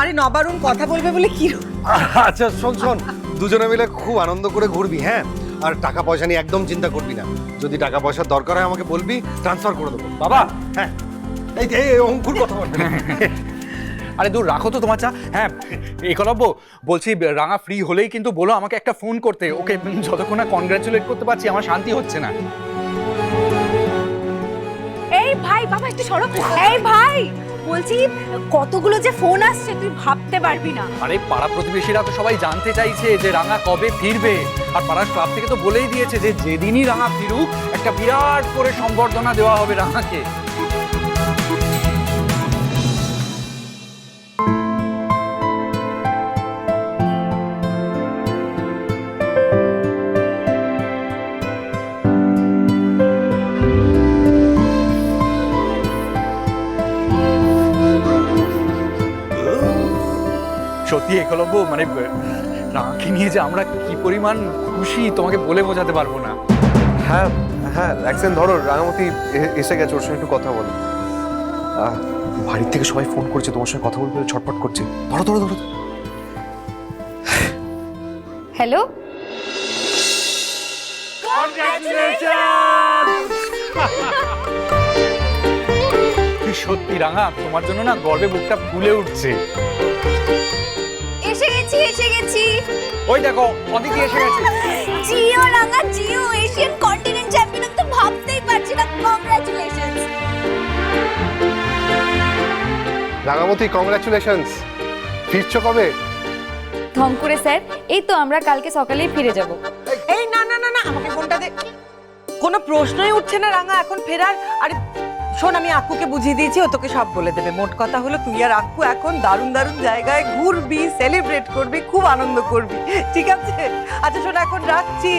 আরে নবারুণ কথা বলবে বলে কি? আচ্ছা শোন শোন, দুজনে মিলে খুব আনন্দ করে ঘুরবি, হ্যাঁ? আর টাকা পয়সা নিয়ে একদম চিন্তা করবি না। যদি টাকা পয়সার দরকার হয় আমাকে বলবি, ট্রান্সফার করে দেবো। বাবা, হ্যাঁ এই অঙ্কুর কথা বলবে না। আরে দূর রাখো তো তোমার চা। হ্যাঁ একলব্য, বলছি রাঙা ফ্রি হলেই কিন্তু বলো আমাকে একটা ফোন করতে। ওকে যতক্ষণ না কনগ্রাচুলেট করতে পারছি আমার শান্তি হচ্ছে না। এই ভাই, বাবা একটু সরো। এই ভাই, বলছি কতগুলো যে ফোন আসছে তুই ভাবতে পারবি না। আরে পাড়া প্রতিবেশীরা তো সবাই জানতে চাইছে যে রাঙা কবে ফিরবে। আর পাড়ার ক্লাব থেকে তো বলেই দিয়েছে যে যেদিনই রাঙা ফিরুক একটা বিরাট করে সম্বর্ধনা দেওয়া হবে রাঙাকে। সত্যি একলব্য, মানে রাঙাকে নিয়ে যে আমরা কি পরিমাণ খুশি তোমাকে বলে বোঝাতে পারবো না। হ্যাঁ হ্যাঁ, এক সেকেন্ড ধরো, রাঙামতি এসে গেছে, ওর সঙ্গে একটু কথা বলো। বাড়ির থেকে সবাই ফোন করছে, তোমার সঙ্গে কথা বলতে ছটফট করছে। ধরো ধরো ধরো। হ্যালো, সত্যি রাঙা, তোমার জন্য না গর্বে বুকটা ফুলে উঠছে। এসে গেছি। ওই দেখো অদিতি এসে গেছে। জিও রাঙা, জিও এশিয়ান কন্টিনেন্ট চ্যাম্পিয়ন, তো ভাবতেই পারছি না। Congratulations Rangamati, congratulations. ফিরছো কবে? ধম করে স্যার, এই তো আমরা কালকে সকালেই ফিরে যাব। এই না না না না, আমাকে ফোনটা দে। কোনো প্রশ্নই উঠছে না রাঙা এখন ফেরার। আরে শোন, আমি আক্কুকে বুঝিয়ে দিয়েছি, ও তোকে সব বলে দেবে। মোট কথা হলো তুই আর আক্কু এখন দারুণ দারুণ জায়গায় ঘুরবি, সেলিব্রেট করবি, খুব আনন্দ করবি, ঠিক আছে? আচ্ছা শোন, এখন রাখছি।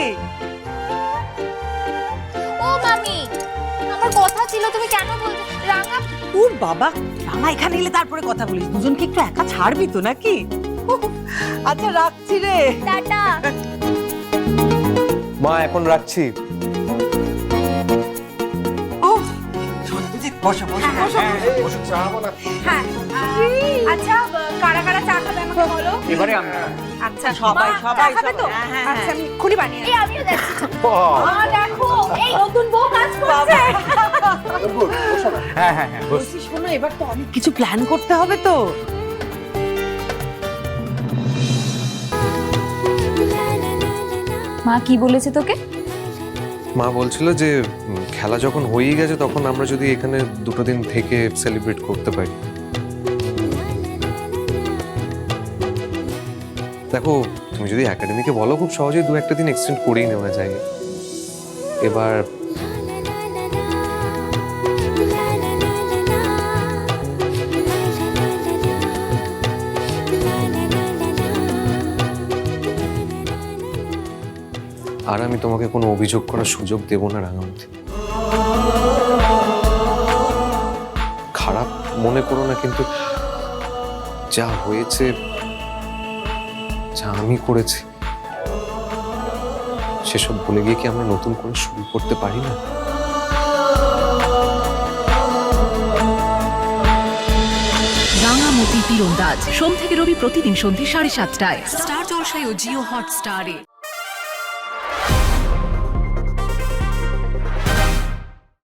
ও মামি, আমার কথা ছিল, তুমি কেন বলছো? রাঙা, ওর বাবা, রাঙা এখানে এলে তারপরে কথা বলিস। দুজনকে একটু একা ছাড়বি তো নাকি? আচ্ছা রাখছি রে। টাটা। মা এখন রাখছি। বসো বসো বসো, চা বানাচ্ছি। হ্যাঁ, আচ্ছা কারা কারা চা খাবে আমাকে বলো। এবারে আমরা আচ্ছা সবাই মা, সবাই চা খাবে তো? হ্যাঁ, হ্যাঁ, আচ্ছা হ্যাঁ। আমি খুলি বানিয়ে এই আমিও যাচ্ছি। মা দেখো, এই নতুন বউ কাজ করছে। হ্যাঁ হ্যাঁ হ্যাঁ বস। বলছি শোনো, এবার তো অনেক কিছু প্ল্যান করতে হবে তো। মা কি বলেছে তোকে? মা বলছিল যে খেলা যখন হয়েই গেছে তখন আমরা যদি এখানে দুটো দিন থেকে সেলিব্রেট করতে পারি। দেখো, তুমি যদি একাডেমিকে বলো খুব সহজেই দু একটা দিন এক্সটেন্ড করেই নেওয়া যায়। এবার আর আমি তোমাকে কোনো অভিযোগ করার সুযোগ দেব না রাঙামতি। খারাপ মনে করো না, কিন্তু যা হয়েছে, যা আমি করেছি, সেসব ভুলে গিয়ে কি আমরা নতুন করে শুরু করতে পারি না? রাঙামতি তীরন্দাজ সোম থেকে রবি প্রতিদিন সন্ধ্যে 7:30টায় স্টার জলসায় ও জিও হটস্টারে।